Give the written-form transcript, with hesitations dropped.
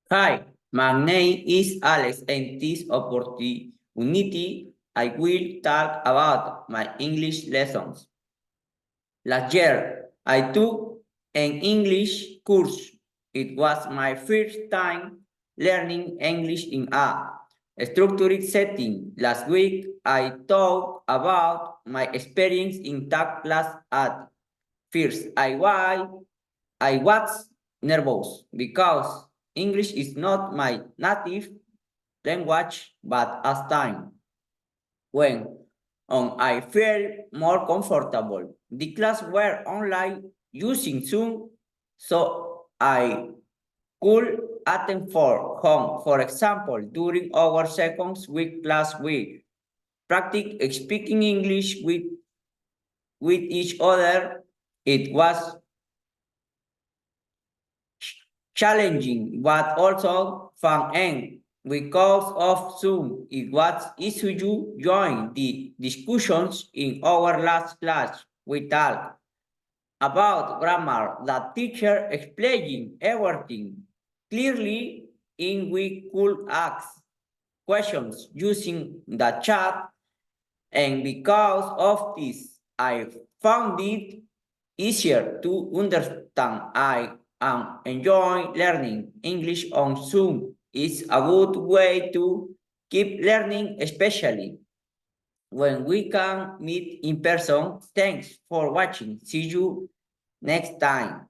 Hi, my name is Alex, and this opportunity I will talk about my English lessons. Last year, I took an English course. It was my first time learning English in a structured setting. Last week, I talked about my experience in tech class at first. I was nervous because English is not my native language, but as time went on, I felt more comfortable. The class were online using Zoom, so I could attend for home. For example, during our second week last week, practice speaking English with each other. It was challenging, but also fun and because of Zoom, it was easy to join the discussions in our last class. We talked about grammar, the teacher explaining everything clearly, and we could ask questions using the chat, and because of this, I found it easier to understand. I am enjoying learning English on Zoom. It's a good way to keep learning, especially when we can meet in person. Thanks for watching. See you next time.